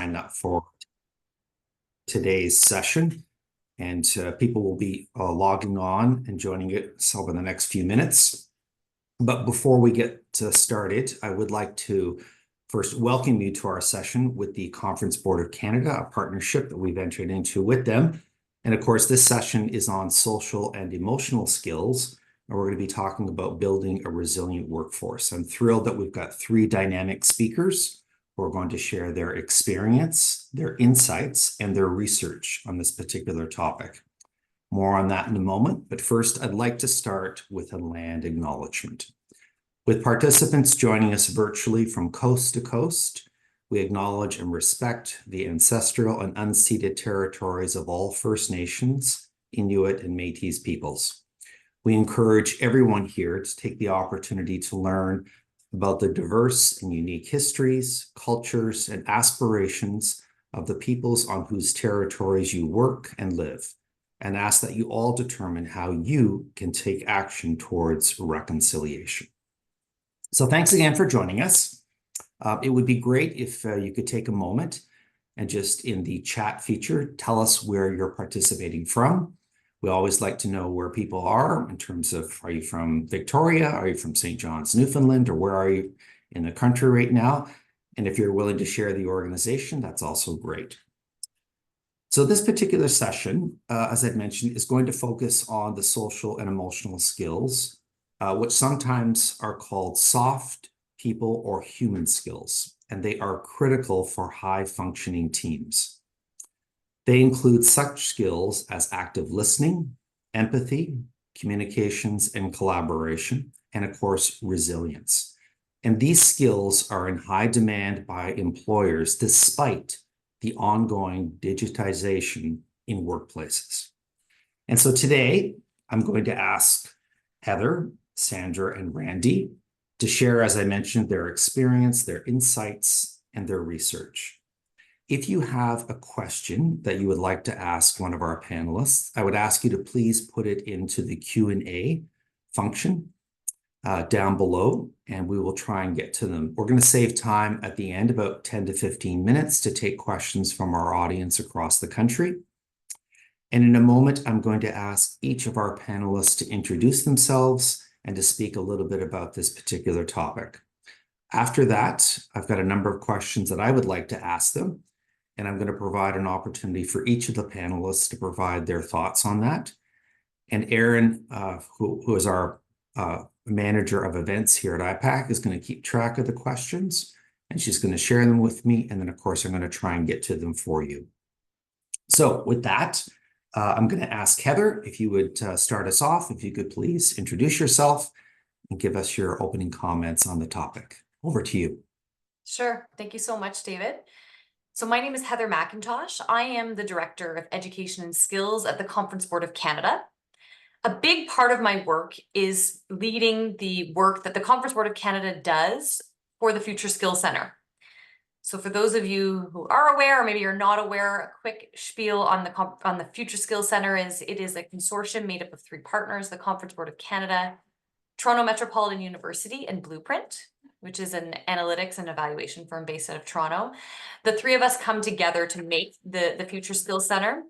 sign up for today's session, and people will be logging on and joining us over the next few minutes. But before we get started, I would like to first welcome you to our session with the Conference Board of Canada, a partnership that we've entered into with them. And of course, this session is on social and emotional skills, and we're going to be talking about building a resilient workforce. I'm thrilled that we've got three dynamic speakers who are going to share their experience, their insights, and their research on this particular topic. More on that in a moment, but first I'd like to start with a land acknowledgement. With participants joining us virtually from coast to coast, we acknowledge and respect the ancestral and unceded territories of all First Nations, Inuit, and Métis peoples. We encourage everyone here to take the opportunity to learn about the diverse and unique histories, cultures, and aspirations of the peoples on whose territories you work and live, and ask that you all determine how you can take action towards reconciliation. So thanks again for joining us. It would be great if you could take a moment and just in the chat feature, tell us where you're participating from. We always like to know where people are in terms of, are you from Victoria? Are you from St. John's, Newfoundland? Or where are you in the country right now? And if you're willing to share the organization, that's also great. So this particular session, as I'd mentioned, is going to focus on the social and emotional skills, which sometimes are called soft, people, or human skills, and they are critical for high-functioning teams. They include such skills as active listening, empathy, communications, and collaboration, and of course, resilience. And these skills are in high demand by employers despite the ongoing digitization in workplaces. And so today, I'm going to ask Heather, Sandra, and Randy to share, as I mentioned, their experience, their insights, and their research. If you have a question that you would like to ask one of our panelists, I would ask you to please put it into the Q&A function down below, and we will try and get to them. We're going to save time at the end, about 10 to 15 minutes, to take questions from our audience across the country. And in a moment, I'm going to ask each of our panelists to introduce themselves and to speak a little bit about this particular topic. After that, I've got a number of questions that I would like to ask them, and I'm going to provide an opportunity for each of the panelists to provide their thoughts on that. And Erin, who is our manager of events here at IPAC, is going to keep track of the questions, and she's going to share them with me. And then, of course, I'm going to try and get to them for you. So with that, I'm going to ask Heather, if you would start us off, if you could please introduce yourself and give us your opening comments on the topic. Over to you. Sure. Thank you so much, David. So my name is Heather McIntosh. I am the Director of Education and Skills at the Conference Board of Canada. A big part of my work is leading the work that the Conference Board of Canada does for the Future Skills Centre. So for those of you who are aware, or maybe you're not aware, a quick spiel on the Future Skills Centre is it is a consortium made up of three partners: the Conference Board of Canada, Toronto Metropolitan University, and Blueprint, which is an analytics and evaluation firm based out of Toronto. The three of us come together to make the Future Skills Centre.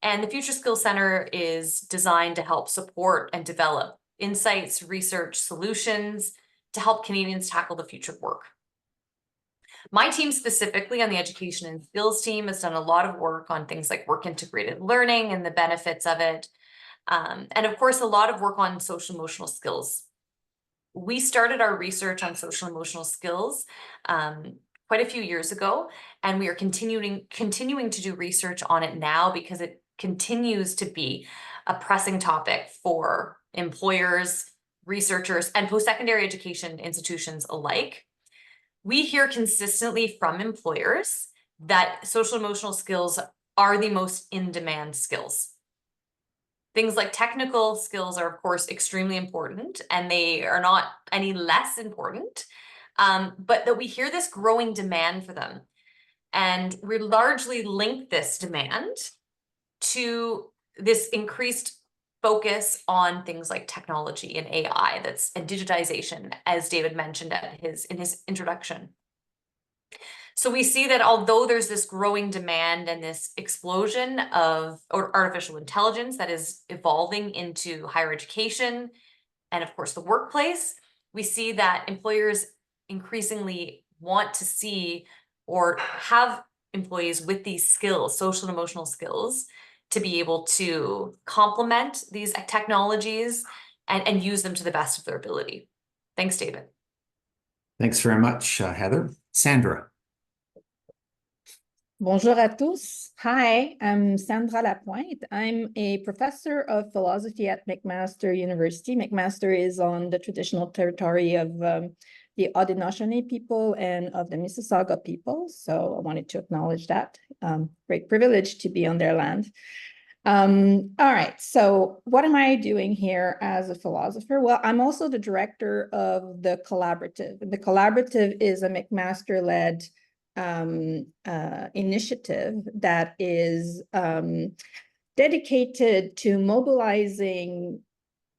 And the Future Skills Centre is designed to help support and develop insights, research, solutions to help Canadians tackle the future of work. My team specifically on the education and skills team has done a lot of work on things like work integrated learning and the benefits of it. And of course, a lot of work on social emotional skills. We started our research on social emotional skills quite a few years ago, and we are continuing to do research on it now because it continues to be a pressing topic for employers, researchers, and post-secondary education institutions alike. We hear consistently from employers that social emotional skills are the most in-demand skills. Things like technical skills are, of course, extremely important, and they are not any less important, but that we hear this growing demand for them. And we largely link this demand to this increased focus on things like technology and AI and digitization, as David mentioned in his introduction. So we see that although there's this growing demand and this explosion of artificial intelligence that is evolving into higher education and of course the workplace, we see that employers increasingly want to see or have employees with these skills, social and emotional skills, to be able to complement these technologies and use them to the best of their ability. Thanks, David. Thanks very much, Heather. Sandra. Bonjour à tous. Hi, I'm Sandra Lapointe. I'm a professor of philosophy at McMaster University. McMaster is on the traditional territory of the Haudenosaunee people and of the Mississauga people. So I wanted to acknowledge that. Great privilege to be on their land. All right, so what am I doing here as a philosopher? Well, I'm also the director of the Collaborative. The Collaborative is a McMaster-led initiative that is dedicated to mobilizing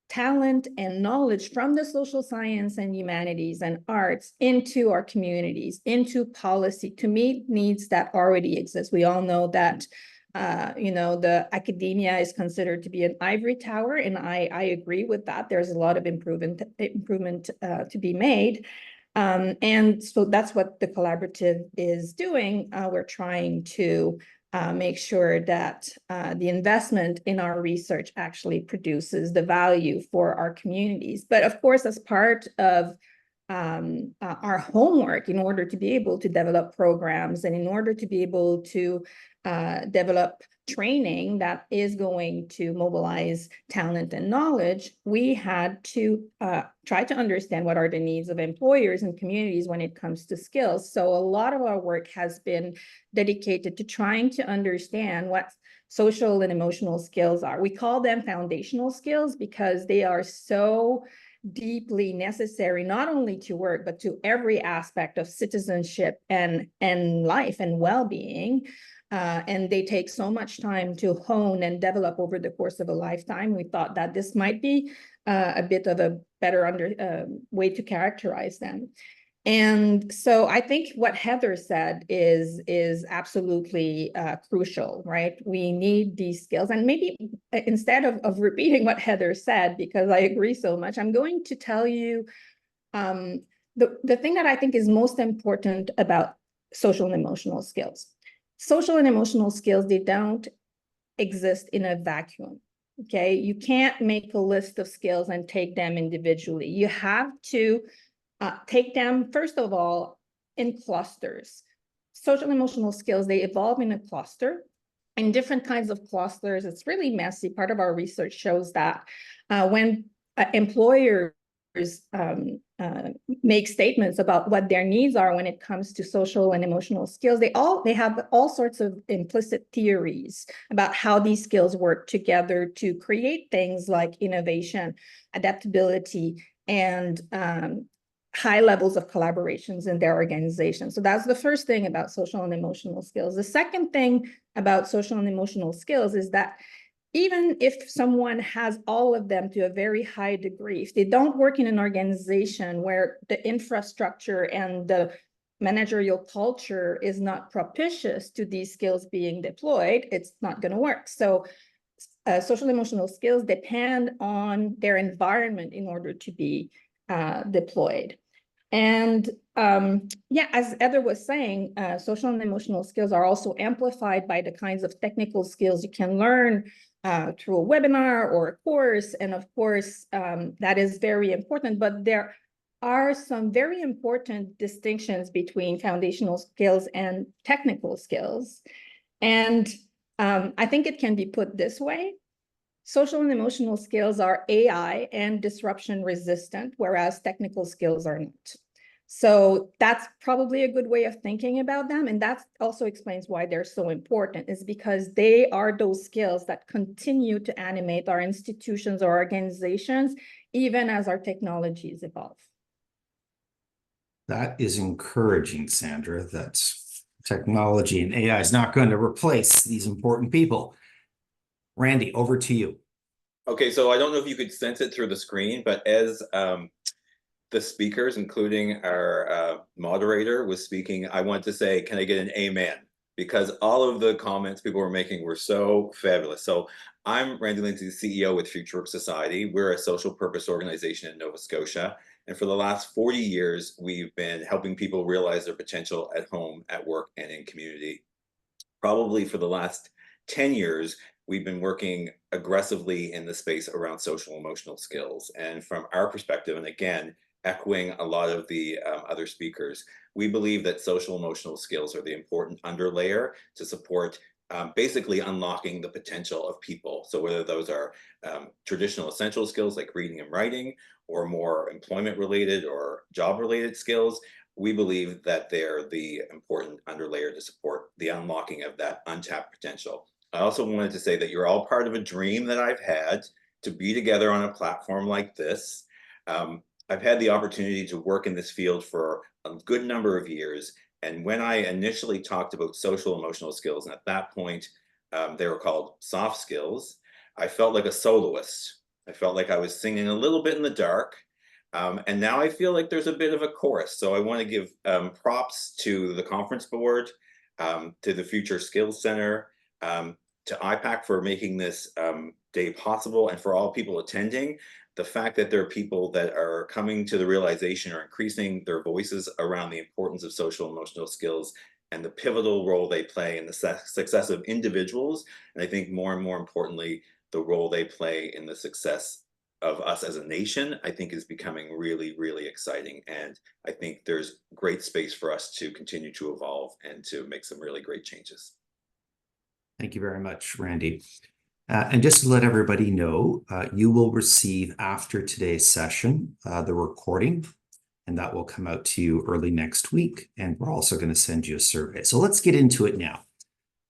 talent and knowledge from the social science and humanities and arts into our communities, into policy to meet needs that already exist. We all know that the academia is considered to be an ivory tower, and I agree with that. There's a lot of improvement to be made. And so that's what the collaborative is doing. We're trying to make sure that the investment in our research actually produces the value for our communities. But of course, as part of our homework, in order to be able to develop programs and in order to be able to develop training that is going to mobilize talent and knowledge, we had to try to understand what are the needs of employers and communities when it comes to skills. So a lot of our work has been dedicated to trying to understand what social and emotional skills are. We call them foundational skills because they are so deeply necessary, not only to work, but to every aspect of citizenship and life and well-being. And they take so much time to hone and develop over the course of a lifetime. We thought that this might be a bit of a better way to characterize them. And so I think what Heather said is absolutely crucial, right? We need these skills. And maybe instead of repeating what Heather said, because I agree so much, I'm going to tell you the thing that I think is most important about social and emotional skills. Social and emotional skills, they don't exist in a vacuum. Okay, you can't make a list of skills and take them individually. You have to take them, first of all, in clusters. Social emotional skills, they evolve in a cluster. In different kinds of clusters, it's really messy. Part of our research shows that when employers make statements about what their needs are when it comes to social and emotional skills, they have all sorts of implicit theories about how these skills work together to create things like innovation, adaptability, and high levels of collaborations in their organization. So that's the first thing about social and emotional skills. The second thing about social and emotional skills is that even if someone has all of them to a very high degree, if they don't work in an organization where the infrastructure and the managerial culture is not propitious to these skills being deployed, it's not going to work. So social emotional skills depend on their environment in order to be deployed. And yeah, as Heather was saying, social and emotional skills are also amplified by the kinds of technical skills you can learn through a webinar or a course. And of course, that is very important, but there are some very important distinctions between foundational skills and technical skills. And I think it can be put this way. Social and emotional skills are AI and disruption resistant, whereas technical skills are not. So that's probably a good way of thinking about them. And that also explains why they're so important, is because they are those skills that continue to animate our institutions or organizations, even as our technologies evolve. That is encouraging, Sandra, that technology and AI is not going to replace these important people. Randy, over to you. Okay, so I don't know if you could sense it through the screen, but as the speakers, including our moderator, was speaking, I want to say, can I get an amen? Because all of the comments people were making were so fabulous. So I'm Randy Lindsay, CEO with Future Work Society. We're a social purpose organization in Nova Scotia. And for the last 40 years, we've been helping people realize their potential at home, at work, and in community. Probably for the last 10 years, we've been working aggressively in the space around social emotional skills. And from our perspective, and again, echoing a lot of the other speakers, we believe that social emotional skills are the important underlayer to support basically unlocking the potential of people. So whether those are traditional essential skills like reading and writing, or more employment related or job related skills, we believe that they're the important underlayer to support the unlocking of that untapped potential. I also wanted to say that you're all part of a dream that I've had to be together on a platform like this. I've had the opportunity to work in this field for a good number of years. And when I initially talked about social emotional skills, and at that point, they were called soft skills, I felt like a soloist. I felt like I was singing a little bit in the dark. And now I feel like there's a bit of a chorus. So I want to give props to the conference board, to the Future Skills Center, to IPAC for making this day possible, and for all people attending. The fact that there are people that are coming to the realization or increasing their voices around the importance of social emotional skills and the pivotal role they play in the success of individuals. And I think more and more importantly, the role they play in the success of us as a nation, I think is becoming really, really exciting. And I think there's great space for us to continue to evolve and to make some really great changes. Thank you very much, Randy. And just to let everybody know, you will receive after today's session the recording, and that will come out to you early next week. And we're also going to send you a survey. So let's get into it now.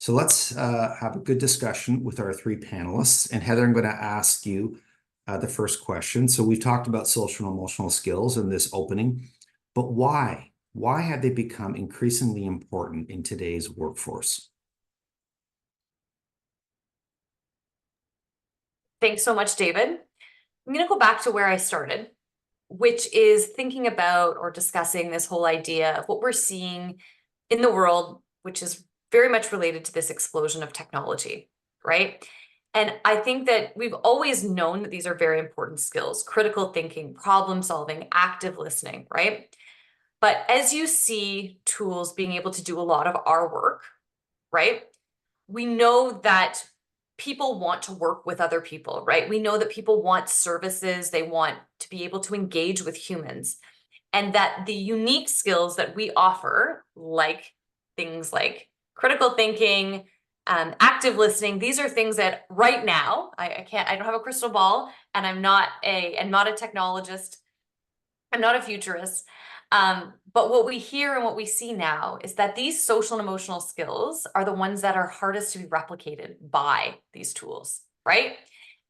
So let's have a good discussion with our three panelists. And Heather, I'm going to ask you the first question. So we've talked about social and emotional skills in this opening, but why? Why have they become increasingly important in today's workforce? Thanks so much, David. I'm going to go back to where I started, which is thinking about or discussing this whole idea of what we're seeing in the world, which is very much related to this explosion of technology, right? And I think that we've always known that these are very important skills: critical thinking, problem solving, active listening, right? But as you see tools being able to do a lot of our work, right? We know that people want to work with other people, right? We know that people want services, they want to be able to engage with humans, and that the unique skills that we offer, like things like critical thinking, active listening, these are things that right now, I don't have a crystal ball, and I'm not a technologist, I'm not a futurist. But what we hear and what we see now is that these social and emotional skills are the ones that are hardest to be replicated by these tools, right?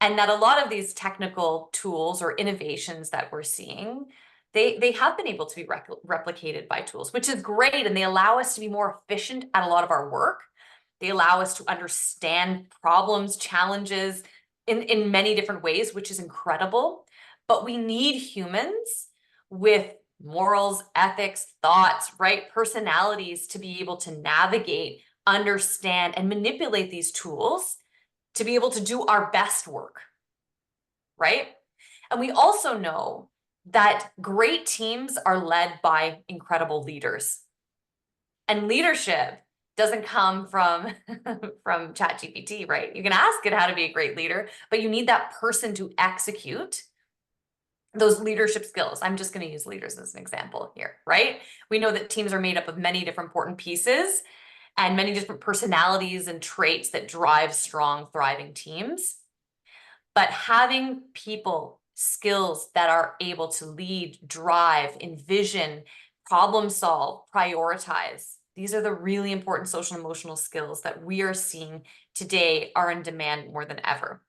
And that a lot of these technical tools or innovations that we're seeing, they have been able to be replicated by tools, which is great. And they allow us to be more efficient at a lot of our work. They allow us to understand problems, challenges in many different ways, which is incredible. But we need humans with morals, ethics, thoughts, right? Personalities to be able to navigate, understand, and manipulate these tools to be able to do our best work, right? And we also know that great teams are led by incredible leaders. And leadership doesn't come from from ChatGPT, right? You can ask it how to be a great leader, but you need that person to execute those leadership skills. I'm just going to use leaders as an example here, right? We know that teams are made up of many different important pieces and many different personalities and traits that drive strong, thriving teams. But having people, skills that are able to lead, drive, envision, problem solve, prioritize, these are the really important social and emotional skills that we are seeing today are in demand more than ever.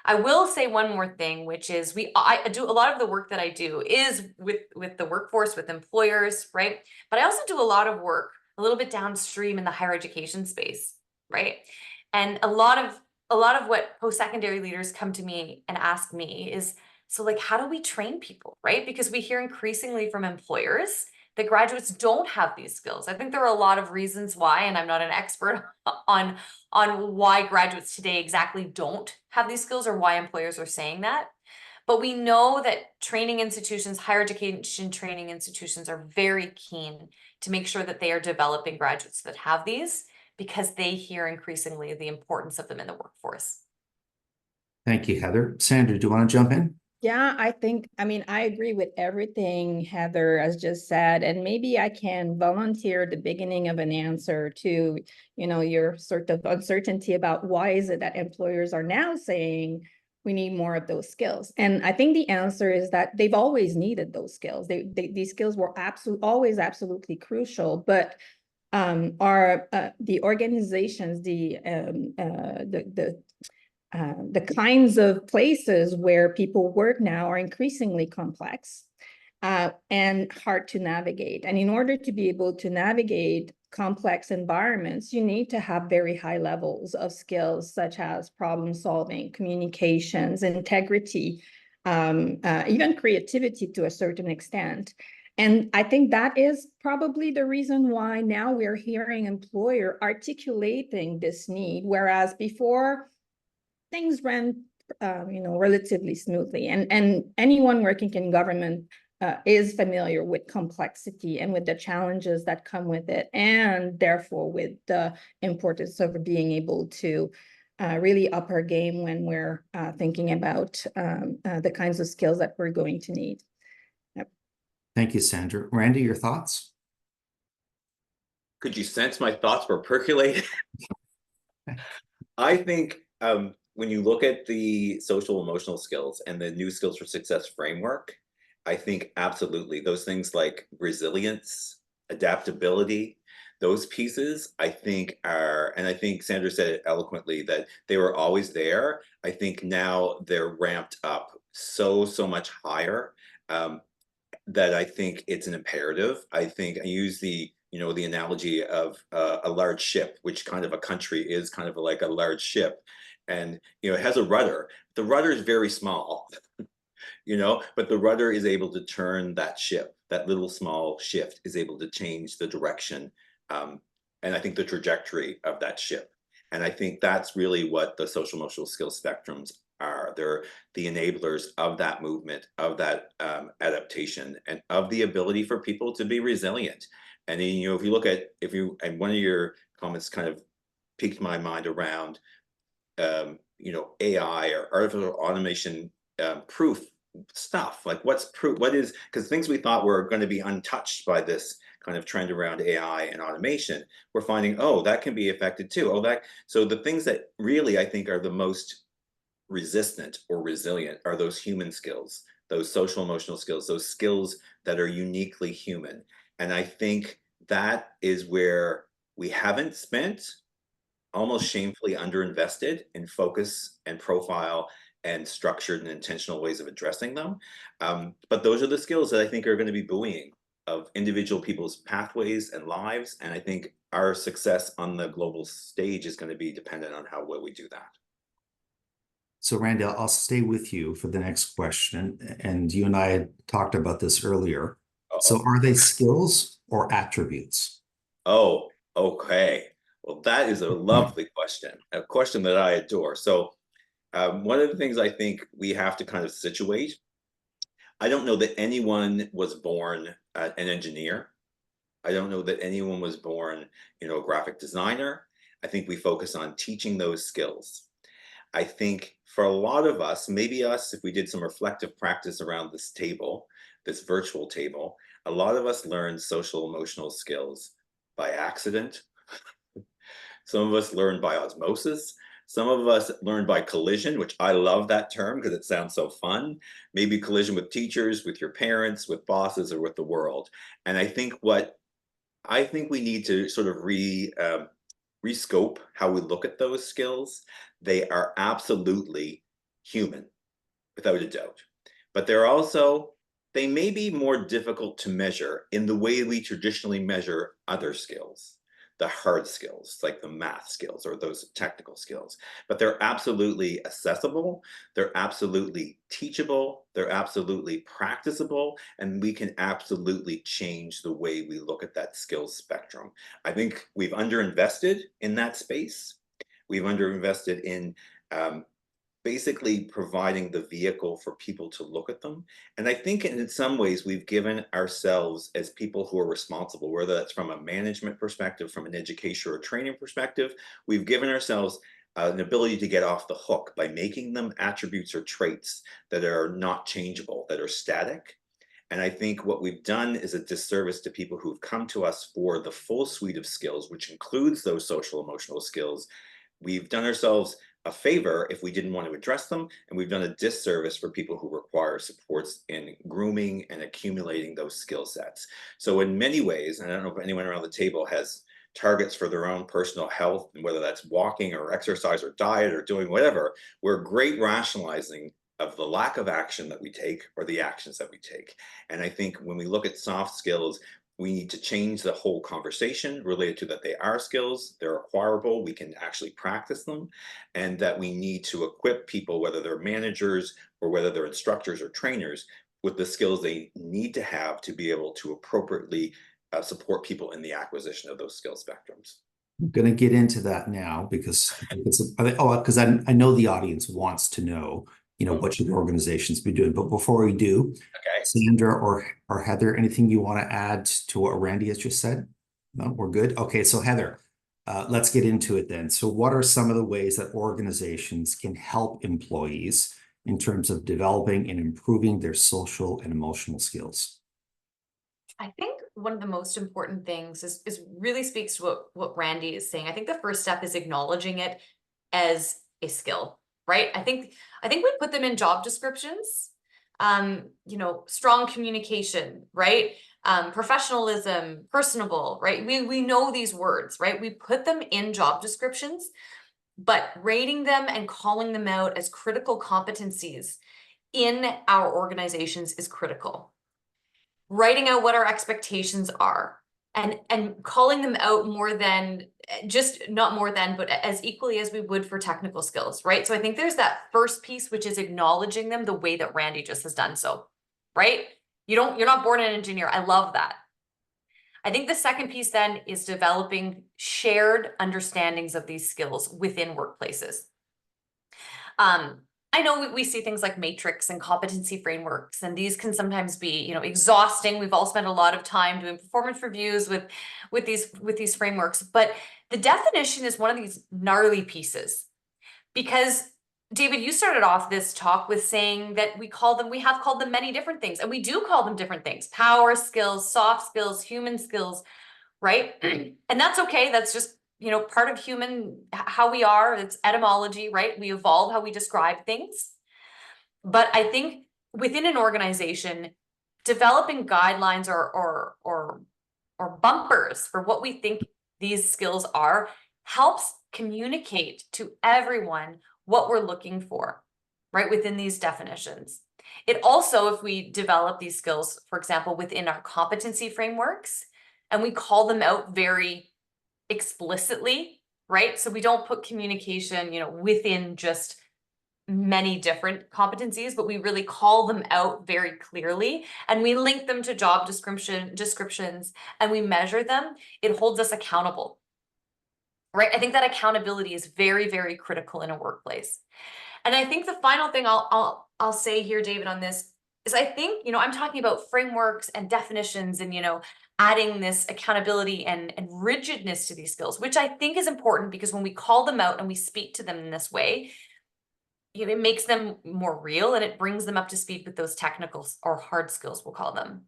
I will say one more thing, which is I do a lot of the work that I do is with the workforce, with employers, right? But I also do a lot of work a little bit downstream in the higher education space, right? And a lot of what post-secondary leaders come to me and ask me is, So like, how do we train people, right? Because we hear increasingly from employers that graduates don't have these skills. I think there are a lot of reasons why, and I'm not an expert on why graduates today exactly don't have these skills or why employers are saying that. But we know that training institutions, higher education training institutions are very keen to make sure that they are developing graduates that have these because they hear increasingly the importance of them in the workforce. Thank you, Heather. Sandra, do you want to jump in? Yeah, I mean, I agree with everything Heather has just said, and maybe I can volunteer the beginning of an answer to, your sort of uncertainty about why is it that employers are now saying we need more of those skills. And I think the answer is that they've always needed those skills. These skills were always absolutely crucial, but are the organizations, the kinds of places where people work now are increasingly complex and hard to navigate. And in order to be able to navigate complex environments, you need to have very high levels of skills such as problem solving, communications, integrity, even creativity to a certain extent. And I think that is probably the reason why now we're hearing employer articulating this need, whereas before things ran, relatively smoothly. And anyone working in government is familiar with complexity and with the challenges that come with it, and therefore with the importance of being able to really up our game when we're thinking about the kinds of skills that we're going to need. Yep. Thank you, Sandra. Randy, your thoughts? Could you sense my thoughts were percolating? I think when you look at the social emotional skills and the new skills for success framework, I think absolutely those things like resilience, adaptability, those pieces I think are, and I think Sandra said it eloquently that they were always there. I think now they're ramped up so much higher. That I think it's an imperative. I think I use the analogy of a large ship, which kind of a country is kind of like a large ship, and it has a rudder. The rudder is very small, but the rudder is able to turn that ship. That little small shift is able to change the direction, and I think the trajectory of that ship. And I think that's really what the social emotional skills spectrums are. They're the enablers of that movement, of that adaptation, and of the ability for people to be resilient. And then, if you look at, and one of your comments kind of piqued my mind around, AI or artificial automation proof stuff. Like what's proof? What is, because things we thought were going to be untouched by this kind of trend around AI and automation, we're finding, oh, that can be affected too. So the things that really I think are the most resistant or resilient are those human skills, those social emotional skills, those skills that are uniquely human. And I think that is where we haven't spent, almost shamefully underinvested in focus and profile and structured and intentional ways of addressing them. But those are the skills that I think are going to be buoying of individual people's pathways and lives. And I think our success on the global stage is going to be dependent on how well we do that. So, Randy, I'll stay with you for the next question. And you and I had talked about this earlier. So are they skills or attributes? Oh, okay. Well, that is a lovely question, a question that I adore. So one of the things I think we have to kind of situate, I don't know that anyone was born an engineer. I don't know that anyone was born, a graphic designer. I think we focus on teaching those skills. I think for a lot of us, maybe us, if we did some reflective practice around this table, this virtual table, a lot of us learned social emotional skills by accident. Some of us learned by osmosis. Some of us learned by collision, which I love that term because it sounds so fun. Maybe collision with teachers, with your parents, with bosses, or with the world. And I think we need to sort of rescope how we look at those skills. They are absolutely human, without a doubt. But they may be more difficult to measure in the way we traditionally measure other skills. the hard skills, like the math skills or those technical skills, but they're absolutely accessible, they're absolutely teachable, they're absolutely practicable, and we can absolutely change the way we look at that skills spectrum. I think we've underinvested in that space. We've underinvested in basically providing the vehicle for people to look at them. And I think in some ways we've given ourselves, as people who are responsible, whether that's from a management perspective, from an education or training perspective, we've given ourselves an ability to get off the hook by making them attributes or traits that are not changeable, that are static. And I think what we've done is a disservice to people who've come to us for the full suite of skills, which includes those social emotional skills. We've done ourselves a favor if we didn't want to address them, and we've done a disservice for people who require supports in grooming and accumulating those skill sets. So in many ways, and I don't know if anyone around the table has targets for their own personal health, and whether that's walking or exercise or diet or doing whatever, we're great rationalizing of the lack of action that we take or the actions that we take. And I think when we look at soft skills, we need to change the whole conversation related to that they are skills, they're acquirable, we can actually practice them, and that we need to equip people, whether they're managers or whether they're instructors or trainers, with the skills they need to have to be able to appropriately support people in the acquisition of those skill spectrums. I'm going to get into that now because I know the audience wants to know, what should organizations be doing. But before we do, Okay. Sandra or Heather, anything you want to add to what Randy has just said? No, we're good. Okay, so Heather, let's get into it then. So what are some of the ways that organizations can help employees in terms of developing and improving their social and emotional skills? I think one of the most important things is really speaks to what Randy is saying. I think the first step is acknowledging it as a skill, right? I think we put them in job descriptions. Strong communication, right? Professionalism, personable, right? We know these words, right? We put them in job descriptions, but rating them and calling them out as critical competencies in our organizations is critical. Writing out what our expectations are and calling them out more than not more than, but as equally as we would for technical skills, right? So I think there's that first piece, which is acknowledging them the way that Randy just has done so, right? You're not born an engineer. I love that. I think the second piece then is developing shared understandings of these skills within workplaces. I know we see things like matrix and competency frameworks, and these can sometimes be, exhausting. We've all spent a lot of time doing performance reviews with these frameworks, but the definition is one of these gnarly pieces. Because David, you started off this talk with saying that we have called them many different things, and we do call them different things: power skills, soft skills, human skills, right? And that's okay. That's just part of how we are. It's etymology, right? We evolve how we describe things. But I think within an organization, developing guidelines or bumpers for what we think these skills are helps communicate to everyone what we're looking for, right? Within these definitions. It also, if we develop these skills, for example, within our competency frameworks, and we call them out very explicitly, right? So we don't put communication, within just many different competencies, but we really call them out very clearly, and we link them to job descriptions, and we measure them. It holds us accountable, right? I think that accountability is very, very critical in a workplace. And I think the final thing I'll say here, David, on this is I think, I'm talking about frameworks and definitions and, adding this accountability and rigidness to these skills, which I think is important because when we call them out and we speak to them in this way, it makes them more real and it brings them up to speed with those technical or hard skills, we'll call them.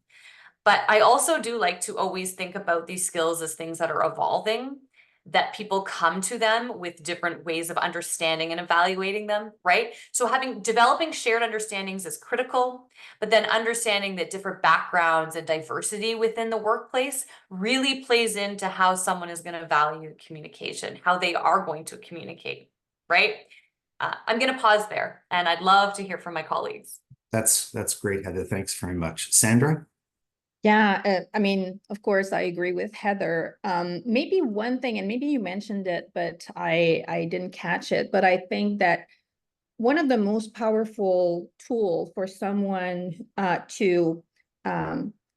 But I also do like to always think about these skills as things that are evolving, that people come to them with different ways of understanding and evaluating them, right? So developing shared understandings is critical, but then understanding that different backgrounds and diversity within the workplace really plays into how someone is going to value communication, how they are going to communicate, right? I'm going to pause there, and I'd love to hear from my colleagues. That's great, Heather. Thanks very much. Sandra? Yeah, I mean, of course, I agree with Heather. Maybe one thing, and maybe you mentioned it, but I didn't catch it, but I think that one of the most powerful tool for someone to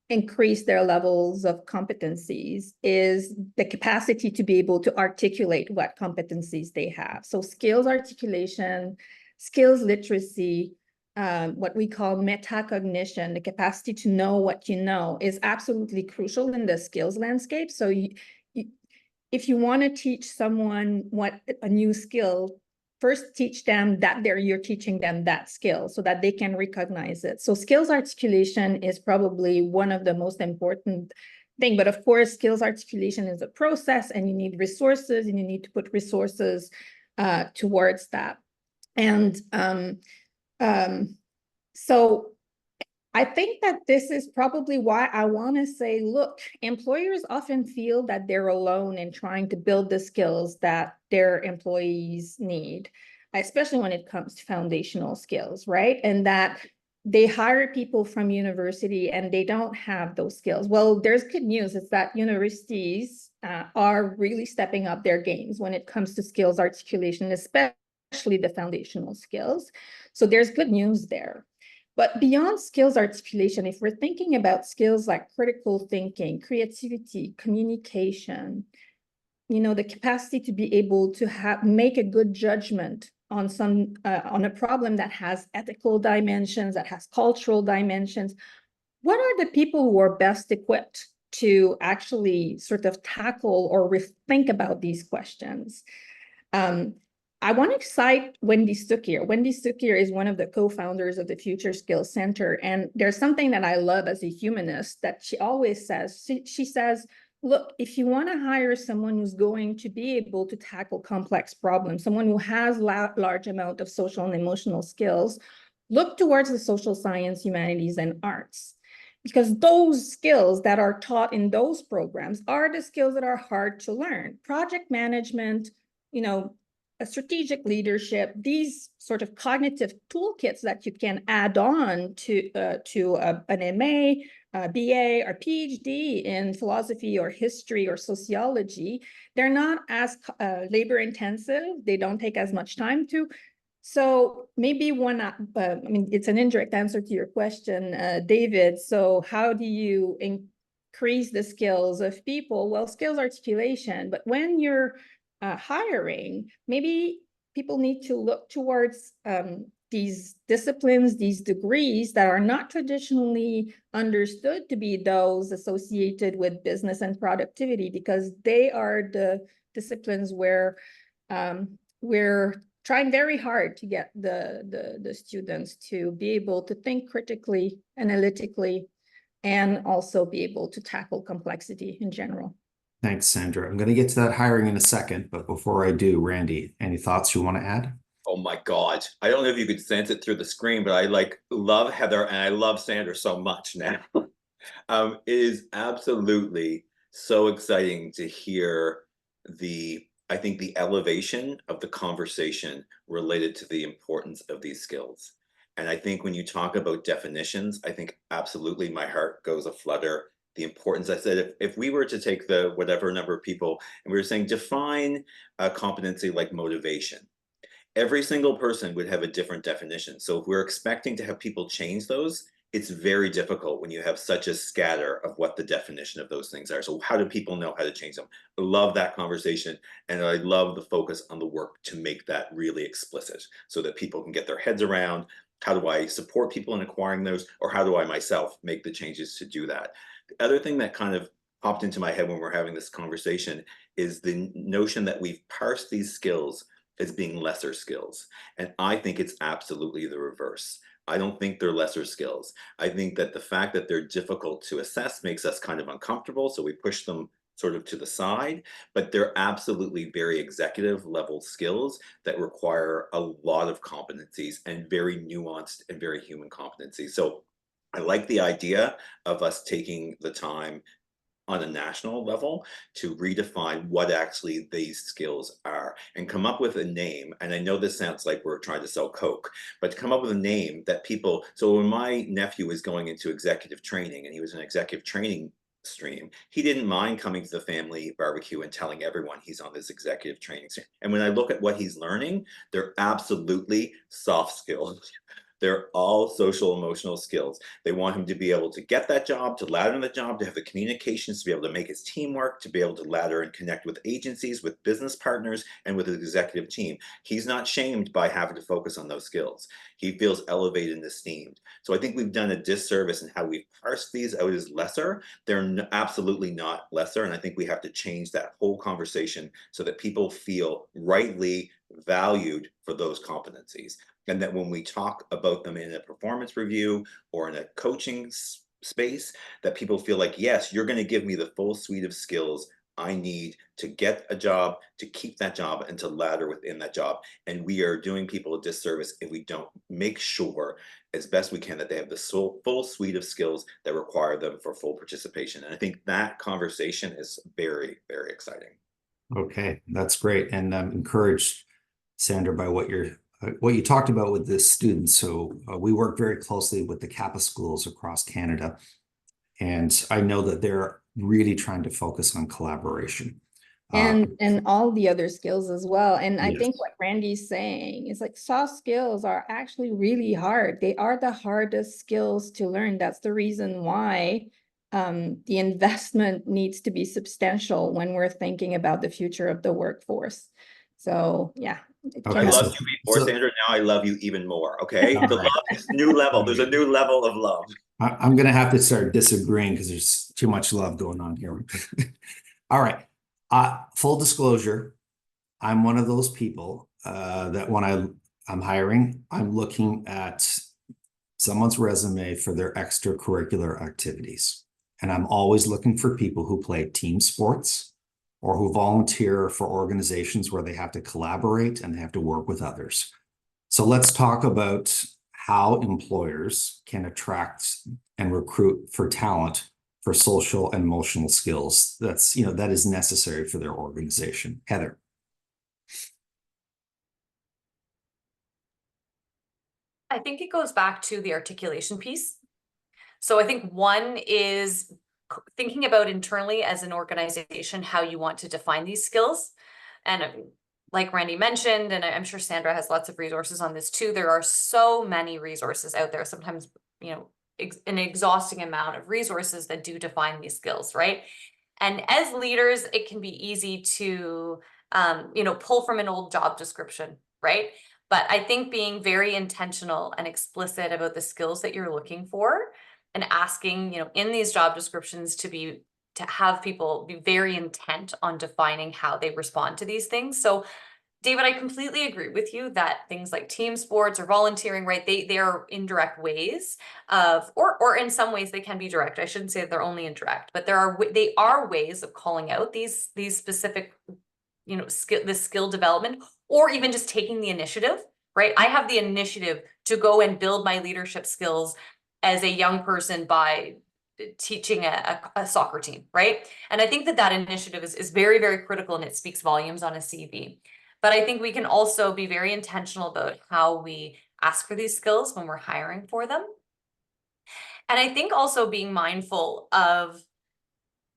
increase their levels of competencies is the capacity to be able to articulate what competencies they have. So skills articulation, skills literacy, what we call metacognition, the capacity to know what you know, is absolutely crucial in the skills landscape. So if you want to teach someone what a new skill, first teach them that you're teaching them that skill so that they can recognize it. So skills articulation is probably one of the most important thing. But of course, skills articulation is a process, and you need resources, and you need to put resources towards that. And so I think that this is probably why I want to say, look, employers often feel that they're alone in trying to build the skills that their employees need, especially when it comes to foundational skills, right? And that they hire people from university and they don't have those skills. Well, there's good news. It's that universities are really stepping up their games when it comes to skills articulation, especially the foundational skills. So there's good news there. But beyond skills articulation, if we're thinking about skills like critical thinking, creativity, communication, the capacity to be able to make a good judgment on on a problem that has ethical dimensions, that has cultural dimensions, what are the people who are best equipped to actually sort of tackle or think about these questions? I want to cite Wendy Stuckier. Wendy Stuckier is one of the co-founders of the Future Skills Center. And there's something that I love as a humanist that she always says. She says, look, if you want to hire someone who's going to be able to tackle complex problems, someone who has large amount of social and emotional skills, look towards the social science, humanities, and arts. Because those skills that are taught in those programs are the skills that are hard to learn. Project management, a strategic leadership, these sort of cognitive toolkits that you can add on to an MA, BA, or PhD in philosophy or history or sociology, they're not as labor intensive. They don't take as much time to. So maybe it's an indirect answer to your question, David. So how do you increase the skills of people? Well, skills articulation, but when you're hiring, maybe people need to look towards these disciplines, these degrees that are not traditionally understood to be those associated with business and productivity, because they are the disciplines where we're trying very hard to get the students to be able to think critically, analytically, and also be able to tackle complexity in general. Thanks, Sandra. I'm going to get to that hiring in a second, but before I do, Randy, any thoughts you want to add? Oh my God. I don't know if you could sense it through the screen, but I love Heather and I love Sandra so much now. It is absolutely so exciting to hear I think the elevation of the conversation related to the importance of these skills. And I think when you talk about definitions, I think absolutely my heart goes a flutter. The importance, I said, if we were to take the whatever number of people and we were saying define a competency like motivation, every single person would have a different definition. So if we're expecting to have people change those, it's very difficult when you have such a scatter of what the definition of those things are. So how do people know how to change them? I love that conversation. And I love the focus on the work to make that really explicit so that people can get their heads around, how do I support people in acquiring those? Or how do I myself make the changes to do that? The other thing that kind of popped into my head when we're having this conversation is the notion that we've parsed these skills as being lesser skills. And I think it's absolutely the reverse. I don't think they're lesser skills. I think that the fact that they're difficult to assess makes us kind of uncomfortable, so we push them sort of to the side, but they're absolutely very executive level skills that require a lot of competencies and very nuanced and very human competencies. So I like the idea of us taking the time on a national level to redefine what actually these skills are. and come up with a name. And I know this sounds like we're trying to sell Coke, but to come up with a name that people, so when my nephew was going into executive training and he was an executive training stream, he didn't mind coming to the family barbecue and telling everyone he's on this executive training stream. And when I look at what he's learning, they're absolutely soft skills. They're all social emotional skills. They want him to be able to get that job, to ladder in the job, to have the communications, to be able to make his teamwork, to be able to ladder and connect with agencies, with business partners, and with his executive team. He's not shamed by having to focus on those skills. He feels elevated and esteemed. So I think we've done a disservice in how we've parsed these out as lesser. They're absolutely not lesser. And I think we have to change that whole conversation so that people feel rightly valued for those competencies. And that when we talk about them in a performance review or in a coaching space, that people feel like, yes, you're going to give me the full suite of skills I need to get a job, to keep that job, and to ladder within that job. And we are doing people a disservice if we don't make sure as best we can that they have the full suite of skills that require them for full participation. And I think that conversation is very, very exciting. Okay, that's great. And I'm encouraged, Sandra, by what you talked about with the students. So we work very closely with the Kappa schools across Canada. And I know that they're really trying to focus on collaboration. And all the other skills as well. And I Yes. think what Randy's saying is like soft skills are actually really hard. They are the hardest skills to learn. That's the reason why the investment needs to be substantial when we're thinking about the future of the workforce. So yeah. Okay, I so- loved you before, Sandra. Now I love you even more. Okay. All The right. love is new level. There's a new level of love. I'm going to have to start disagreeing because there's too much love going on here. All right. Full disclosure, I'm one of those people that when I'm hiring, I'm looking at someone's resume for their extracurricular activities. And I'm always looking for people who play team sports or who volunteer for organizations where they have to collaborate and they have to work with others. So let's talk about how employers can attract and recruit for talent for social and emotional skills that is necessary for their organization. Heather. I think it goes back to the articulation piece. So I think one is thinking about internally as an organization how you want to define these skills. And like Randy mentioned, and I'm sure Sandra has lots of resources on this too, there are so many resources out there, sometimes, an exhausting amount of resources that do define these skills, right? And as leaders, it can be easy to, pull from an old job description, right? But I think being very intentional and explicit about the skills that you're looking for and asking, in these job descriptions to have people be very intent on defining how they respond to these things. So David, I completely agree with you that things like team sports or volunteering, right? They are indirect ways of, or in some ways they can be direct. I shouldn't say that they're only indirect, but they are ways of calling out these specific, skill development, or even just taking the initiative, right? I have the initiative to go and build my leadership skills as a young person by teaching a soccer team, right? And I think that initiative is very, very critical, and it speaks volumes on a CV. But I think we can also be very intentional about how we ask for these skills when we're hiring for them. And I think also being mindful of,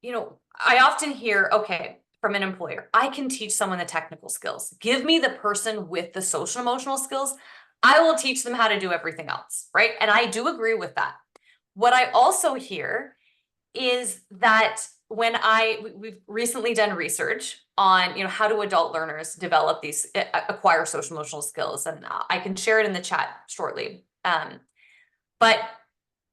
I often hear, okay, from an employer, I can teach someone the technical skills. Give me the person with the social emotional skills. I will teach them how to do everything else, right? And I do agree with that. What I also hear is that we've recently done research on, how do adult learners develop these, acquire social emotional skills, and I can share it in the chat shortly. But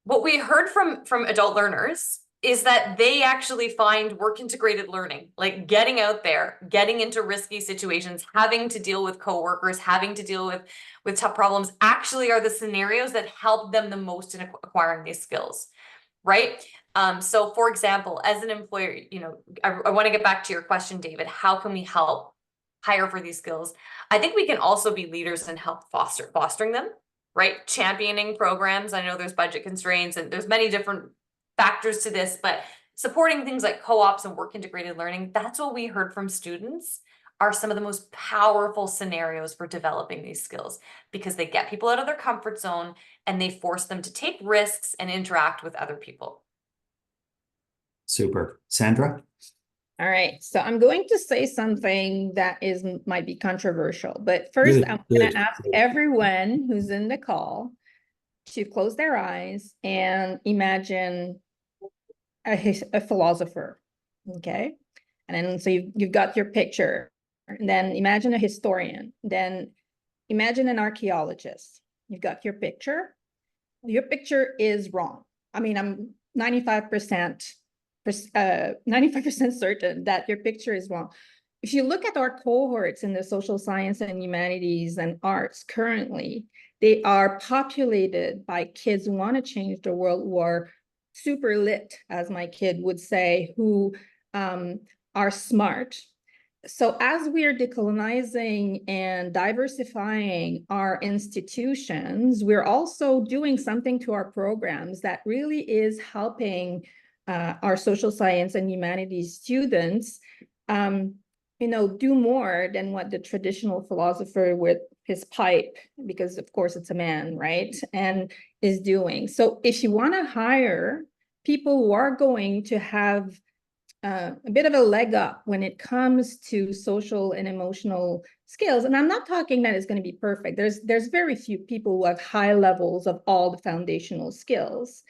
what we heard from adult learners is that they actually find work integrated learning, like getting out there, getting into risky situations, having to deal with coworkers, having to deal with tough problems, actually are the scenarios that help them the most in acquiring these skills, right? So for example, as an employer, I want to get back to your question, David, how can we help hire for these skills? I think we can also be leaders and help fostering them, right? Championing programs. I know there's budget constraints and there's many different factors to this, but supporting things like co-ops and work integrated learning, that's what we heard from students are some of the most powerful scenarios for developing these skills because they get people out of their comfort zone and they force them to take risks and interact with other people. Super. Sandra? All right, so I'm going to say something that might be controversial, but first I'm going to ask everyone who's in the call to close their eyes and imagine a philosopher, okay? And then so you've got your picture, and then imagine a historian, then imagine an archaeologist. You've got your picture. Your picture is wrong. I mean, I'm 95% certain that your picture is wrong. If you look at our cohorts in the social science and humanities and arts currently, they are populated by kids who want to change the world, who are super lit, as my kid would say, who are smart. So as we are decolonizing and diversifying our institutions, we're also doing something to our programs that really is helping our social science and humanities students, do more than what the traditional philosopher with his pipe, because of course it's a man, right, and is doing. So if you want to hire people who are going to have a bit of a leg up when it comes to social and emotional skills. And I'm not talking that it's going to be perfect. There's very few people who have high levels of all the foundational skills,